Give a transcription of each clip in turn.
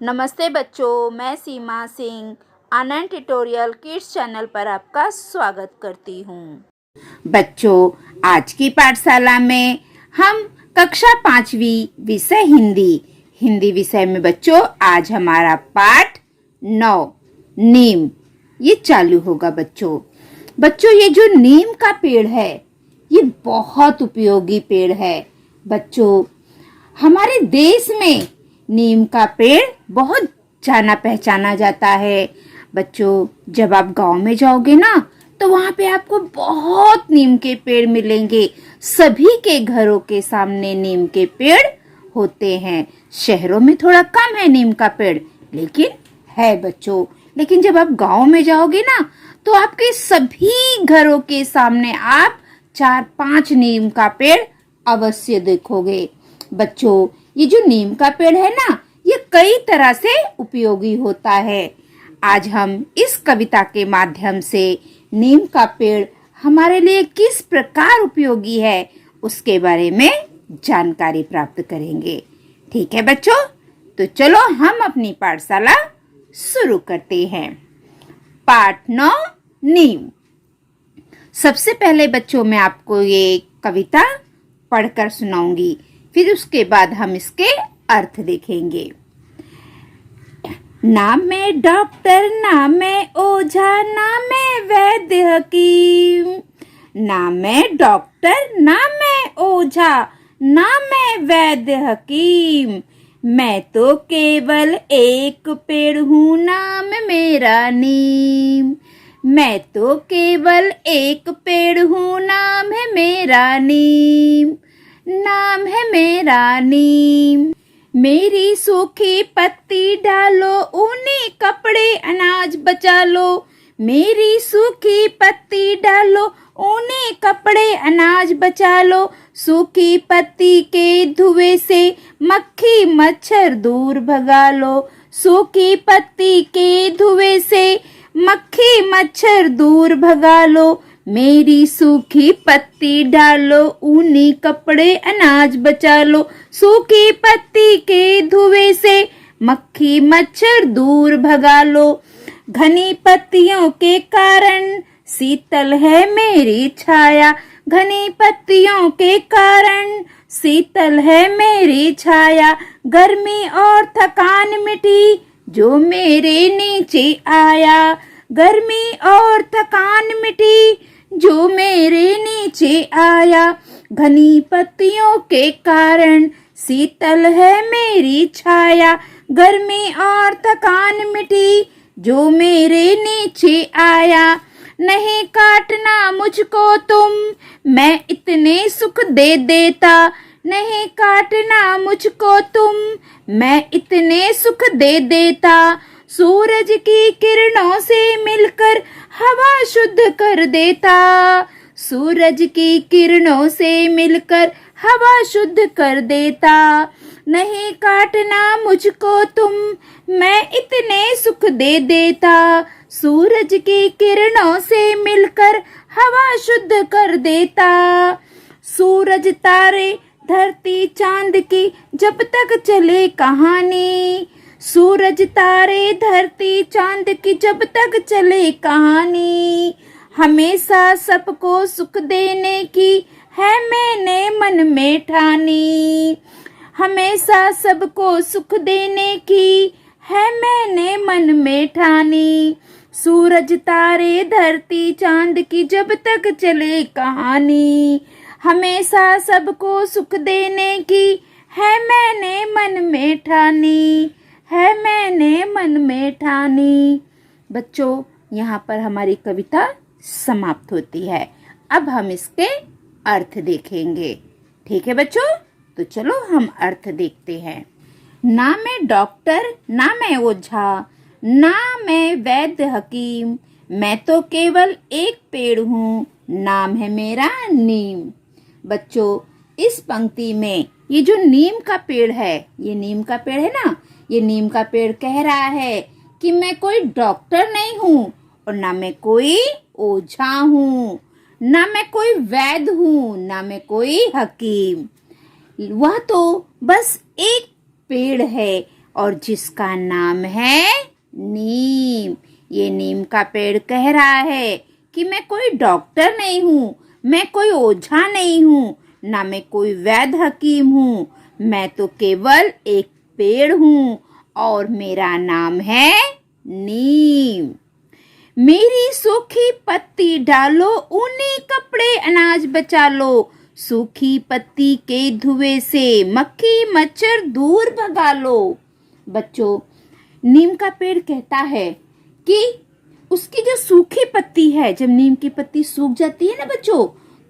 नमस्ते बच्चों, मैं सीमा सिंह आनंद ट्यूटोरियल किड्स चैनल पर आपका स्वागत करती हूँ। बच्चों, आज की पाठशाला में हम कक्षा 5वीं विषय हिंदी विषय में बच्चों आज हमारा पाठ 9 नीम ये चालू होगा। बच्चों ये जो नीम का पेड़ है ये बहुत उपयोगी पेड़ है। बच्चों, हमारे देश में नीम का पेड़ बहुत जाना पहचाना जाता है। बच्चों, जब आप गांव में जाओगे ना तो वहाँ पे आपको बहुत नीम के पेड़ मिलेंगे। सभी के घरों के सामने नीम के पेड़ होते हैं। शहरों में थोड़ा कम है नीम का पेड़, लेकिन है बच्चों। लेकिन जब आप गांव में जाओगे ना तो आपके सभी घरों के सामने आप 4-5 नीम का पेड़ अवश्य देखोगे। बच्चों, ये जो नीम का पेड़ है ना ये कई तरह से उपयोगी होता है। आज हम इस कविता के माध्यम से नीम का पेड़ हमारे लिए किस प्रकार उपयोगी है उसके बारे में जानकारी प्राप्त करेंगे। ठीक है बच्चों, तो चलो हम अपनी पाठशाला शुरू करते हैं। पाठ 9 नीम। सबसे पहले बच्चों मैं आपको ये कविता पढ़कर सुनाऊंगी, फिर उसके बाद हम इसके अर्थ देखेंगे। ना मैं डॉक्टर, ना मैं ओझा, ना मैं वैद्य हकीम। ना मैं डॉक्टर, ना मैं ओझा, ना मैं वैद्य हकीम। मैं तो केवल एक पेड़ हूँ, नाम मेरा नीम। मैं तो केवल एक पेड़ हूँ, नाम है मेरा नीम। नाम है मेरा नीम। मेरी सूखी पत्ती डालो, ऊनी कपड़े अनाज बचा लो। मेरी सूखी पत्ती डालो, ऊनी कपड़े अनाज बचा लो। सूखी पत्ती के धुएं से मक्खी मच्छर दूर भगा लो। सूखी पत्ती के धुएं से मक्खी मच्छर दूर भगा लो। मेरी सूखी पत्ती डालो, ऊनी कपड़े अनाज बचा लो। सूखी पत्ती के धुएं से मक्खी मच्छर दूर भगा लो। घनी पत्तियों के कारण शीतल है मेरी छाया। घनी पत्तियों के कारण शीतल है मेरी छाया। गर्मी और थकान मिटी जो मेरे नीचे आया। गर्मी और थकान मिटी जो मेरे नीचे आया। घनी पत्तियों के कारण शीतल है मेरी छाया। गर्मी और थकान मिटी जो मेरे नीचे आया। नहीं काटना मुझको तुम, मैं इतने सुख दे देता। नहीं काटना मुझको तुम, मैं इतने सुख दे देता। सूरज की किरणों से मिलकर हवा शुद्ध कर देता। सूरज की किरणों से मिलकर हवा शुद्ध कर देता। नहीं काटना मुझको तुम, मैं इतने सुख दे देता। सूरज की किरणों से मिलकर हवा शुद्ध कर देता। सूरज तारे धरती चांद की जब तक चले कहानी। सूरज तारे धरती चांद की जब तक चले कहानी। हमेशा सबको सुख देने की है मैंने मन में ठानी। हमेशा सबको सुख देने की है मैंने मन में ठानी। सूरज तारे धरती चांद की जब तक चले कहानी। हमेशा सबको सुख देने की है मैंने मन में ठानी। है मैंने मन में ठानी। बच्चों, यहाँ पर हमारी कविता समाप्त होती है। अब हम इसके अर्थ देखेंगे। ठीक है बच्चों, तो चलो हम अर्थ देखते हैं। ना मैं डॉक्टर, ना मैं ओझा, ना मैं वैद्य हकीम। मैं तो केवल एक पेड़ हूँ, नाम है मेरा नीम। बच्चों, इस पंक्ति में ये जो नीम का पेड़ है, ये नीम का पेड़ है ना, ये नीम का पेड़ कह रहा है कि मैं कोई डॉक्टर नहीं हूँ और ना मैं कोई ओझा हूँ, ना मैं कोई वैद्य हूँ, ना मैं कोई हकीम। वह तो बस एक पेड़ है और जिसका नाम है नीम। ये नीम का पेड़ कह रहा है कि मैं कोई डॉक्टर नहीं हूँ, मैं कोई ओझा नहीं हूँ, ना मैं कोई वैद्य हकीम हूँ। मैं तो केवल एक पेड़ हूँ और मेरा नाम है नीम। मेरी सूखी पत्ती डालो, ऊनी कपड़े अनाज बचा लो। सूखी पत्ती के धुएं से मक्खी मच्छर दूर भगा लो। बच्चों, नीम का पेड़ कहता है कि उसकी जो सूखी पत्ती है, जब नीम की पत्ती सूख जाती है ना बच्चों,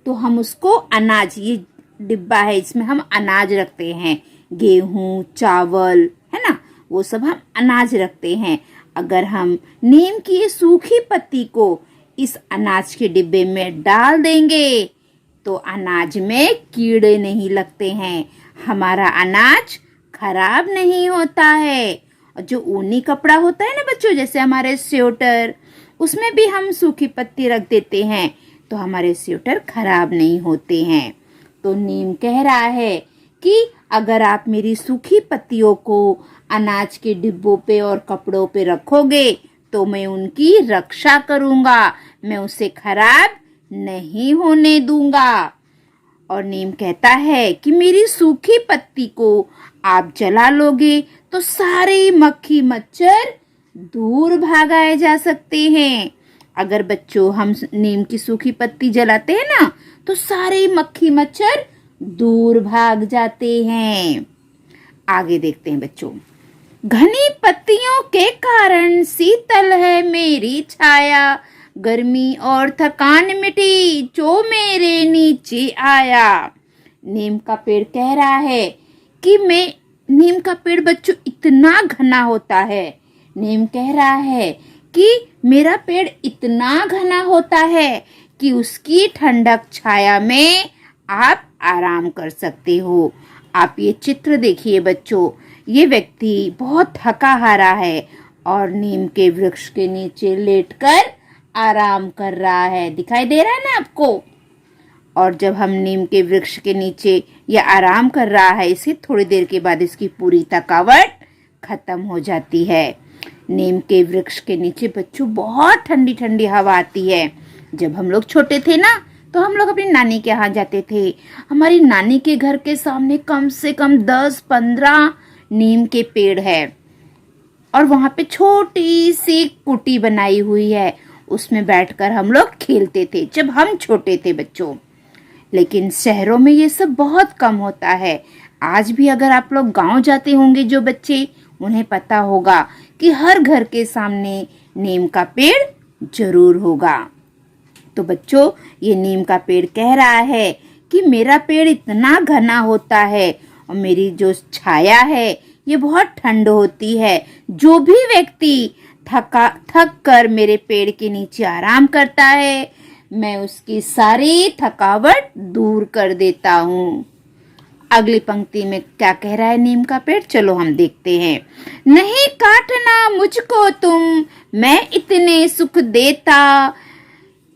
तो हम उसको अनाज, ये डिब्बा है इसमें हम अनाज रखते हैं, गेहूं चावल है ना, वो सब हम अनाज रखते हैं। अगर हम नीम की ये सूखी पत्ती को इस अनाज के डिब्बे में डाल देंगे तो अनाज में कीड़े नहीं लगते हैं, हमारा अनाज खराब नहीं होता है। और जो ऊनी कपड़ा होता है ना बच्चों, जैसे हमारे स्वेटर, उसमें भी हम सूखी पत्ती रख देते हैं तो हमारे स्वेटर खराब नहीं होते हैं। तो नीम कह रहा है कि अगर आप मेरी सूखी पत्तियों को अनाज के डिब्बों पे और कपड़ों पे रखोगे तो मैं उनकी रक्षा करूंगा, मैं उसे खराब नहीं होने दूंगा। और नीम कहता है कि मेरी सूखी पत्ती को आप जला लोगे तो सारे मक्खी मच्छर दूर भागाए जा सकते हैं। अगर बच्चों हम नीम की सूखी पत्ती जलाते हैं ना तो सारे मक्खी मच्छर दूर भाग जाते हैं। आगे देखते हैं बच्चों। घनी पत्तियों के कारण शीतल है मेरी छाया, गर्मी और थकान मिटी जो मेरे नीचे आया। नीम का पेड़ कह रहा है कि नीम का पेड़ बच्चों इतना घना होता है। नीम कह रहा है कि मेरा पेड़ इतना घना होता है कि उसकी ठंडक छाया में आप आराम कर सकते हो। आप ये चित्र देखिए बच्चों, ये व्यक्ति बहुत थका हारा है और नीम के वृक्ष के नीचे लेटकर आराम कर रहा है। दिखाई दे रहा है ना आपको? और जब हम नीम के वृक्ष के नीचे ये आराम कर रहा है, इसे थोड़ी देर के बाद इसकी पूरी थकावट खत्म हो जाती है। नीम के वृक्ष के नीचे बच्चों बहुत ठंडी ठंडी हवा आती है। जब हम लोग छोटे थे ना तो हम लोग अपनी नानी के यहाँ जाते थे। हमारी नानी के घर के सामने कम से कम 10-15 नीम के पेड़ है और वहाँ पे छोटी सी कुटी बनाई हुई है, उसमें बैठकर हम लोग खेलते थे जब हम छोटे थे बच्चों। लेकिन शहरों में ये सब बहुत कम होता है। आज भी अगर आप लोग गांव जाते होंगे जो बच्चे, उन्हें पता होगा कि हर घर के सामने नीम का पेड़ जरूर होगा। तो बच्चों, ये नीम का पेड़ कह रहा है कि मेरा पेड़ इतना घना होता है और मेरी जो छाया है ये बहुत ठंड होती है। जो भी व्यक्ति थक कर मेरे पेड़ के नीचे आराम करता है, मैं उसकी सारी थकावट दूर कर देता हूँ। अगली पंक्ति में क्या कह रहा है नीम का पेड़, चलो हम देखते हैं। नहीं काटना मुझको तुम, मैं इतने सुख देता।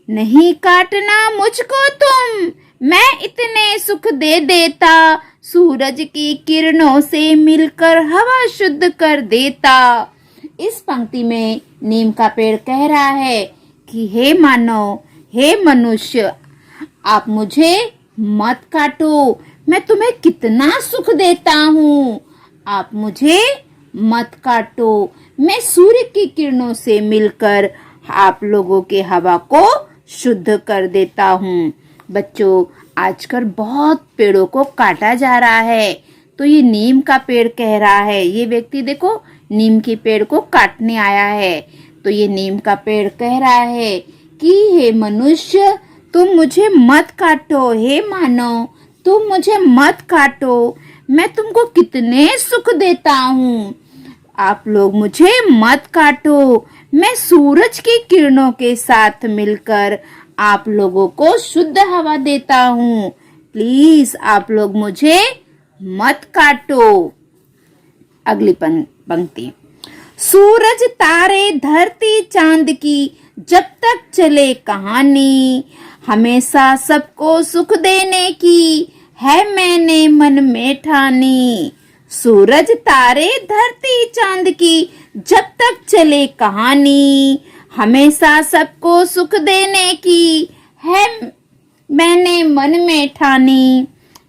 नहीं काटना मुझको तुम, मैं इतने सुख दे देता। सूरज की किरणों से मिलकर हवा शुद्ध कर देता। इस पंक्ति में नीम का पेड़ कह रहा है कि हे मानव, हे मनुष्य, आप मुझे मत काटो, मैं तुम्हें कितना सुख देता हूँ। आप मुझे मत काटो, मैं सूर्य की किरणों से मिलकर आप लोगों के हवा को शुद्ध कर देता हूँ। बच्चों, आजकल बहुत पेड़ों को काटा जा रहा है, तो ये नीम का पेड़ कह रहा है, ये व्यक्ति देखो नीम के पेड़ को काटने आया है। तो ये नीम का पेड़ कह रहा है कि हे मनुष्य, तुम मुझे मत काटो, हे मानव तुम मुझे मत काटो, मैं तुमको कितने सुख देता हूँ। आप लोग मुझे मत काटो, मैं सूरज की किरणों के साथ मिलकर आप लोगों को शुद्ध हवा देता हूँ। प्लीज आप लोग मुझे मत काटो। अगली पंक्ति। सूरज तारे धरती चांद की जब तक चले कहानी, हमेशा सबको सुख देने की है मैंने मन में ठानी। सूरज तारे धरती चांद की जब तक चले कहानी, हमेशा सबको सुख देने की है मैंने मन में ठानी।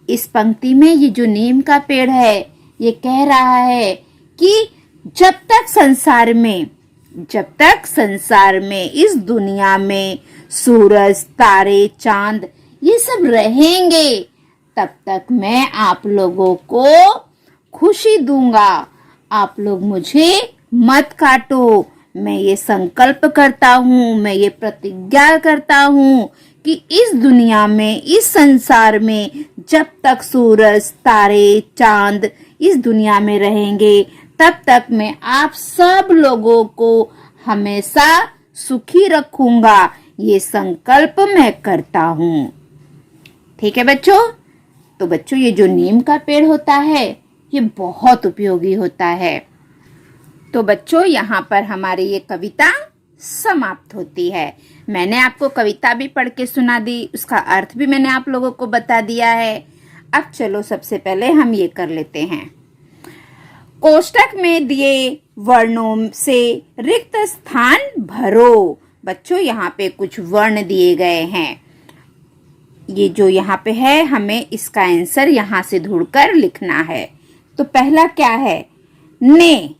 इस पंक्ति में ये जो नीम का पेड़ है ये कह रहा है कि जब तक संसार में इस दुनिया में सूरज तारे चांद ये सब रहेंगे, तब तक मैं आप लोगों को खुशी दूंगा। आप लोग मुझे मत काटो। मैं ये संकल्प करता हूँ, मैं ये प्रतिज्ञा करता हूँ कि इस दुनिया में, इस संसार में जब तक सूरज तारे चांद इस दुनिया में रहेंगे, तब तक मैं आप सब लोगों को हमेशा सुखी रखूंगा। ये संकल्प मैं करता हूँ। ठीक है बच्चों। तो बच्चों ये जो नीम का पेड़ होता है ये बहुत उपयोगी होता है। तो बच्चों यहाँ पर हमारी ये कविता समाप्त होती है। मैंने आपको कविता भी पढ़ के सुना दी, उसका अर्थ भी मैंने आप लोगों को बता दिया है। अब चलो सबसे पहले हम ये कर लेते हैं। कोष्टक में दिए वर्णों से रिक्त स्थान भरो। बच्चों यहाँ पे कुछ वर्ण दिए गए हैं। ये जो यहाँ पे है हमें इसका आंसर यहाँ से ढूंढकर लिखना है। तो पहला क्या है? ने।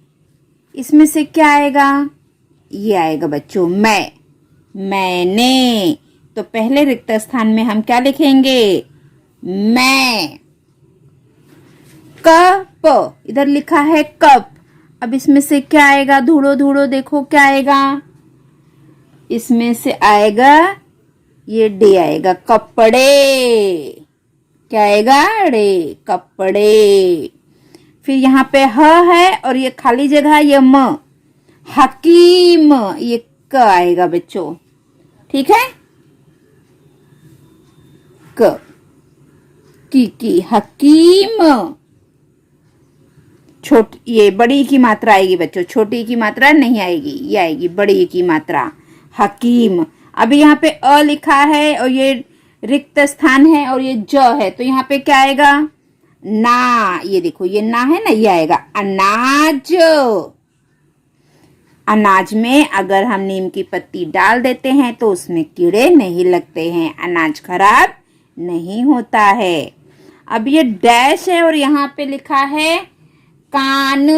इसमें से क्या आएगा? ये आएगा बच्चों मैं, मैंने। तो पहले रिक्त स्थान में हम क्या लिखेंगे? मैं। कप, इधर लिखा है कप। अब इसमें से क्या आएगा? ढूंढो ढूंढो, देखो क्या आएगा। इसमें से आएगा ये डे आएगा, कपड़े। क्या आएगा? डे, कपड़े। फिर यहाँ पे ह है और ये खाली जगह ये म, हकीम। ये क आएगा बच्चों। ठीक है, क की हकीम। ये बड़ी की मात्रा आएगी बच्चों, छोटी की मात्रा नहीं आएगी, ये आएगी बड़ी की मात्रा, हकीम। अभी यहाँ पे अ लिखा है और ये रिक्त स्थान है और ये ज है, तो यहाँ पे क्या आएगा? ना। ये देखो ये ना है ना, ये आएगा अनाज। अनाज में अगर हम नीम की पत्ती डाल देते हैं तो उसमें कीड़े नहीं लगते हैं, अनाज खराब नहीं होता है। अब ये डैश है और यहाँ पे लिखा है कान,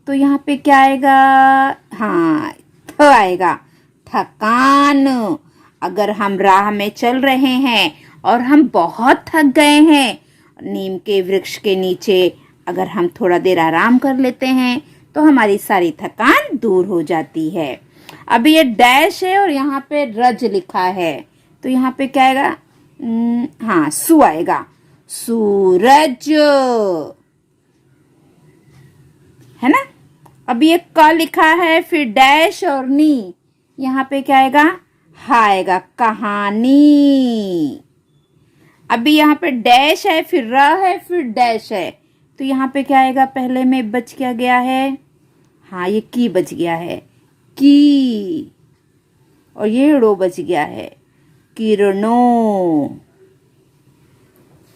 तो यहाँ पे क्या आएगा? हाँ, थ आएगा, थकान। अगर हम राह में चल रहे हैं और हम बहुत थक गए हैं, नीम के वृक्ष के नीचे अगर हम थोड़ा देर आराम कर लेते हैं तो हमारी सारी थकान दूर हो जाती है। अब ये डैश है और यहाँ पे रज लिखा है, तो यहाँ पे क्या आएगा? हाँ, सु आएगा, सूरज, है ना। अब ये क लिखा है, फिर डैश और नी, यहाँ पे क्या आएगा? हा आएगा, कहानी। अभी यहाँ पे डैश है, फिर र है, फिर डैश है, तो यहाँ पे क्या आएगा? पहले में बच क्या गया है? हाँ, ये की बच गया है, की। और ये रो बच गया है, किरणों।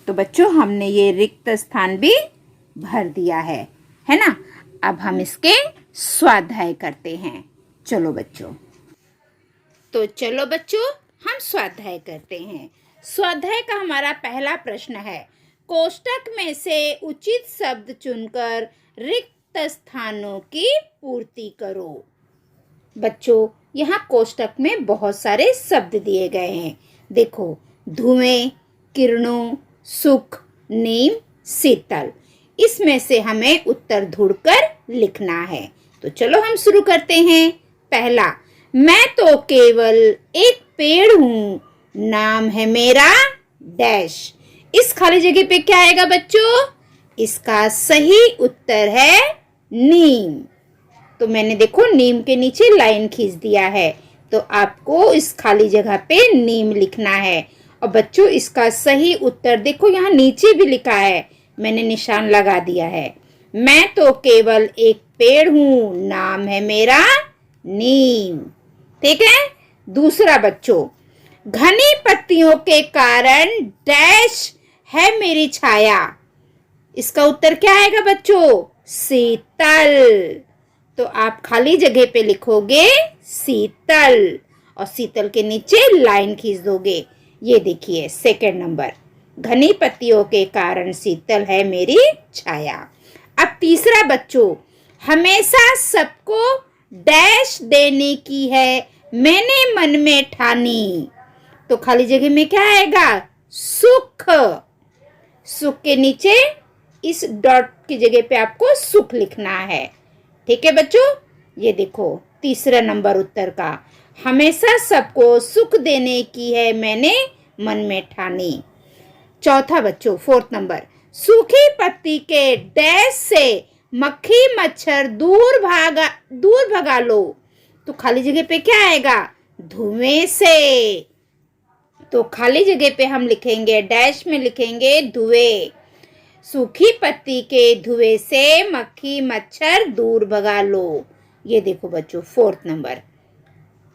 तो बच्चों हमने ये रिक्त स्थान भी भर दिया है ना। अब हम इसके स्वाध्याय करते हैं। चलो बच्चों, तो चलो बच्चों हम स्वाध्याय करते हैं। स्वाध्याय का हमारा पहला प्रश्न है, कोष्टक में से उचित शब्द चुनकर रिक्त स्थानों की पूर्ति करो। बच्चों यहाँ कोष्टक में बहुत सारे शब्द दिए गए हैं। देखो, धुएं, किरणों, सुख, नीम, शीतल। इसमें से हमें उत्तर ढूंढकर लिखना है। तो चलो हम शुरू करते हैं। पहला, मैं तो केवल एक पेड़ हूँ, नाम है मेरा डैश। इस खाली जगह पे क्या आएगा बच्चों? इसका सही उत्तर है नीम। तो मैंने देखो नीम के नीचे लाइन खींच दिया है, तो आपको इस खाली जगह पे नीम लिखना है। और बच्चों इसका सही उत्तर देखो यहाँ नीचे भी लिखा है, मैंने निशान लगा दिया है। मैं तो केवल एक पेड़ हूँ, नाम है मेरा नीम। ठीक है। दूसरा बच्चों, घनी पत्तियों के कारण डैश है मेरी छाया। इसका उत्तर क्या आएगा बच्चों? शीतल। तो आप खाली जगह पे लिखोगे शीतल और शीतल के नीचे लाइन खींच दोगे। ये देखिए सेकंड नंबर, घनी पत्तियों के कारण शीतल है मेरी छाया। अब तीसरा बच्चों, हमेशा सबको डैश देने की है मैंने मन में ठानी। तो खाली जगह में क्या आएगा? सुख। सुख के नीचे इस डॉट की जगह पे आपको सुख लिखना है। ठीक है बच्चों, ये देखो तीसरा नंबर उत्तर का, हमेशा सबको सुख देने की है मैंने मन में ठानी। चौथा बच्चों, फोर्थ नंबर, सूखी पत्ती के डैश से मक्खी मच्छर दूर भगा लो। तो खाली जगह पे क्या आएगा? धुएं से। तो खाली जगह पे हम लिखेंगे, डैश में लिखेंगे धुएं। सूखी पत्ती के धुएं से मक्खी मच्छर दूर भगा लो। ये देखो बच्चों फोर्थ नंबर,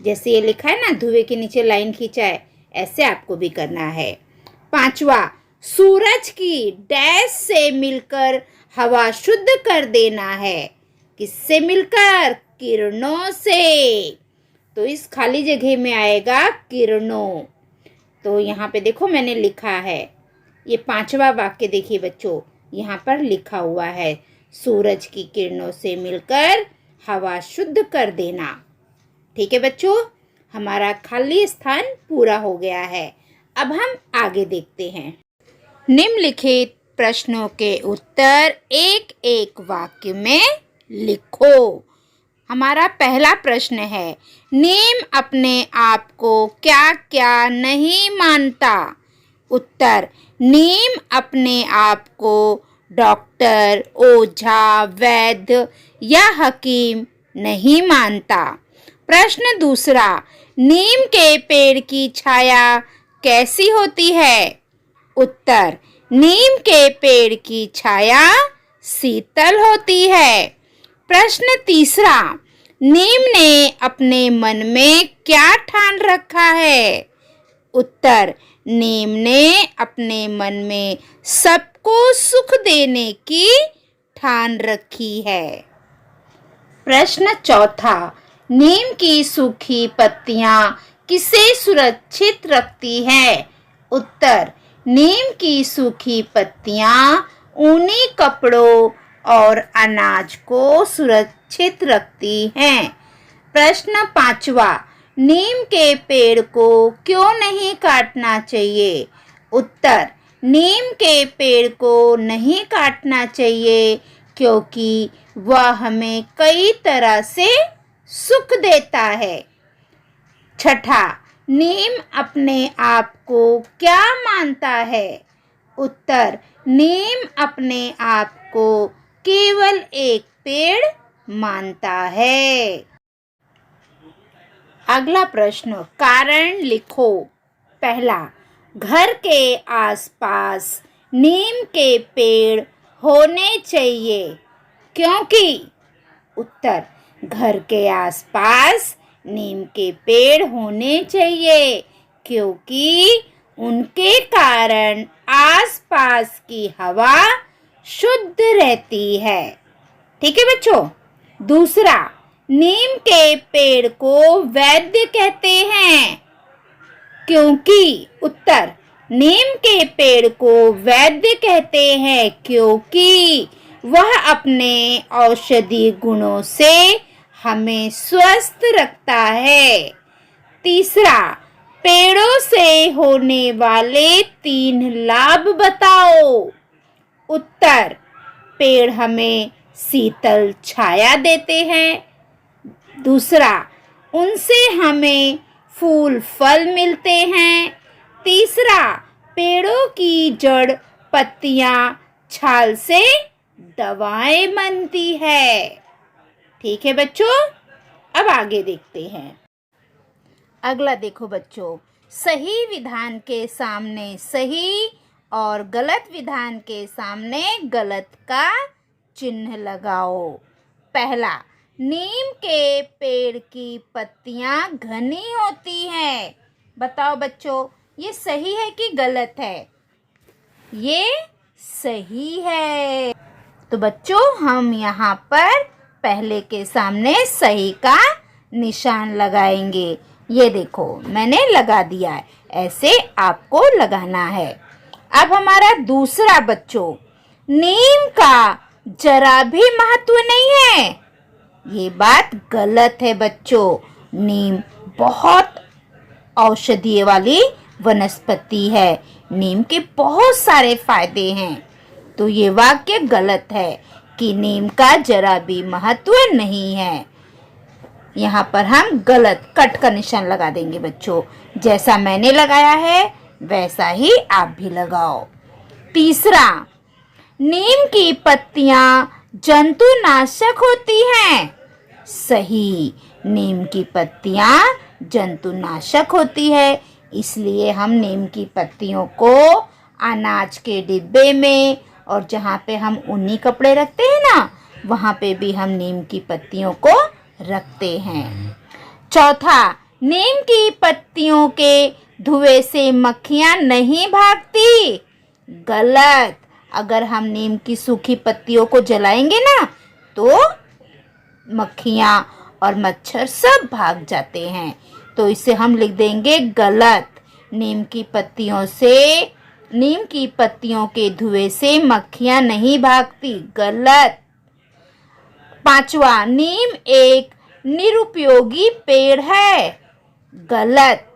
जैसे ये लिखा है ना, धुएं के नीचे लाइन खींचा है, ऐसे आपको भी करना है। पांचवा, सूरज की डैश से मिलकर हवा शुद्ध कर देना है। किससे मिलकर? किरणों से। तो इस खाली जगह में आएगा किरणों। तो यहाँ पे देखो मैंने लिखा है, ये पांचवा वाक्य देखिए बच्चों, यहाँ पर लिखा हुआ है सूरज की किरणों से मिलकर हवा शुद्ध कर देना। ठीक है बच्चों, हमारा खाली स्थान पूरा हो गया है। अब हम आगे देखते हैं। निम्नलिखित प्रश्नों के उत्तर एक एक वाक्य में लिखो। हमारा पहला प्रश्न है, नीम अपने आप को क्या क्या नहीं मानता? उत्तर, नीम अपने आप को डॉक्टर, ओझा, वैद्य या हकीम नहीं मानता। प्रश्न दूसरा, नीम के पेड़ की छाया कैसी होती है? उत्तर, नीम के पेड़ की छाया शीतल होती है। प्रश्न तीसरा, नीम ने अपने मन में क्या ठान रखा है? उत्तर, नीम ने अपने मन में सबको सुख देने की ठान रखी है। प्रश्न चौथा, नीम की सूखी पत्तियां किसे सुरक्षित रखती है? उत्तर, नीम की सूखी पत्तियां ऊनी कपड़ों और अनाज को सुरक्षित रखती हैं। प्रश्न पांचवा, नीम के पेड़ को क्यों नहीं काटना चाहिए? उत्तर, नीम के पेड़ को नहीं काटना चाहिए क्योंकि वह हमें कई तरह से सुख देता है। छठा, नीम अपने आप को क्या मानता है? उत्तर, नीम अपने आप को केवल एक पेड़ मानता है। अगला प्रश्न, कारण लिखो। पहला, घर के आसपास नीम के पेड़ होने चाहिए क्योंकि? उत्तर, घर के आसपास नीम के पेड़ होने चाहिए क्योंकि उनके कारण आसपास की हवा शुद्ध रहती है। ठीक है बच्चों। दूसरा, नीम के पेड़ को वैद्य कहते हैं क्योंकि? उत्तर, नीम के पेड़ को वैद्य कहते हैं क्योंकि वह अपने औषधि गुणों से हमें स्वस्थ रखता है। तीसरा, पेड़ों से होने वाले 3 लाभ बताओ। उत्तर, पेड़ हमें शीतल छाया देते हैं। दूसरा, उनसे हमें फूल फल मिलते हैं। तीसरा, पेड़ों की जड़, पत्तियां, छाल से दवाएं बनती है। ठीक है बच्चों, अब आगे देखते हैं। अगला देखो बच्चों, सही विधान के सामने सही और गलत विधान के सामने गलत का चिन्ह लगाओ। पहला, नीम के पेड़ की पत्तियां घनी होती हैं। बताओ बच्चों, ये सही है कि गलत है? ये सही है। तो बच्चों हम यहाँ पर पहले के सामने सही का निशान लगाएंगे। ये देखो मैंने लगा दिया है, ऐसे आपको लगाना है। अब हमारा दूसरा बच्चों, नीम का जरा भी महत्व नहीं है। ये बात गलत है बच्चों। नीम बहुत औषधीय वाली वनस्पति है। नीम के बहुत सारे फायदे हैं। तो ये वाक्य गलत है कि नीम का जरा भी महत्व नहीं है। यहाँ पर हम गलत कट का निशान लगा देंगे बच्चों। जैसा मैंने लगाया है वैसा ही आप भी लगाओ। तीसरा, नीम की पत्तियां जंतुनाशक होती हैं। सही, नीम की पत्तियां जंतुनाशक होती है, इसलिए हम नीम की पत्तियों को अनाज के डिब्बे में और जहाँ पे हम ऊनी कपड़े रखते हैं ना, वहाँ पे भी हम नीम की पत्तियों को रखते हैं। चौथा, नीम की पत्तियों के धुएं से मक्खियाँ नहीं भागती। गलत। अगर हम नीम की सूखी पत्तियों को जलाएंगे ना तो मक्खियाँ और मच्छर सब भाग जाते हैं। तो इसे हम लिख देंगे गलत। नीम की पत्तियों के धुएं से मक्खियाँ नहीं भागती। गलत। पांचवा, नीम एक निरुपयोगी पेड़ है। गलत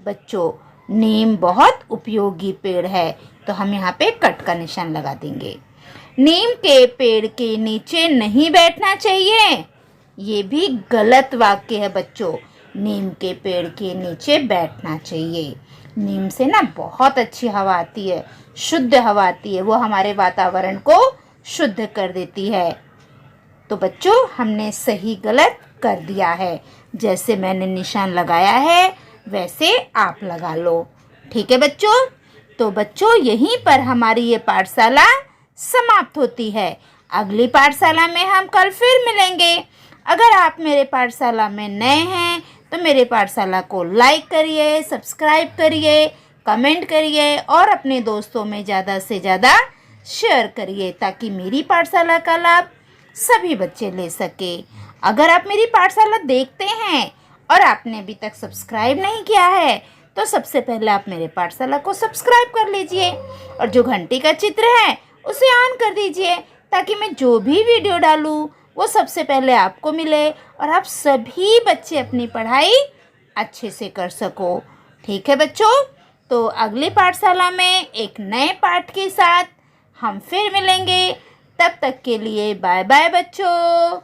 बच्चों, नीम बहुत उपयोगी पेड़ है। तो हम यहाँ पे कट का निशान लगा देंगे। नीम के पेड़ के नीचे नहीं बैठना चाहिए। ये भी गलत वाक्य है बच्चों। नीम के पेड़ के नीचे बैठना चाहिए। नीम से ना बहुत अच्छी हवा आती है, शुद्ध हवा आती है। वो हमारे वातावरण को शुद्ध कर देती है। तो बच्चों हमने सही गलत कर दिया है। जैसे मैंने निशान लगाया है वैसे आप लगा लो। ठीक है बच्चों। तो बच्चों यहीं पर हमारी ये पाठशाला समाप्त होती है। अगली पाठशाला में हम कल फिर मिलेंगे। अगर आप मेरे पाठशाला में नए हैं तो मेरे पाठशाला को लाइक करिए, सब्सक्राइब करिए, कमेंट करिए और अपने दोस्तों में ज़्यादा से ज़्यादा शेयर करिए ताकि मेरी पाठशाला का लाभ सभी बच्चे ले सके। अगर आप मेरी पाठशाला देखते हैं और आपने अभी तक सब्सक्राइब नहीं किया है तो सबसे पहले आप मेरे पाठशाला को सब्सक्राइब कर लीजिए और जो घंटी का चित्र है उसे ऑन कर दीजिए ताकि मैं जो भी वीडियो डालूँ वो सबसे पहले आपको मिले और आप सभी बच्चे अपनी पढ़ाई अच्छे से कर सको। ठीक है बच्चों। तो अगली पाठशाला में एक नए पाठ के साथ हम फिर मिलेंगे। तब तक के लिए बाय बाय बच्चों।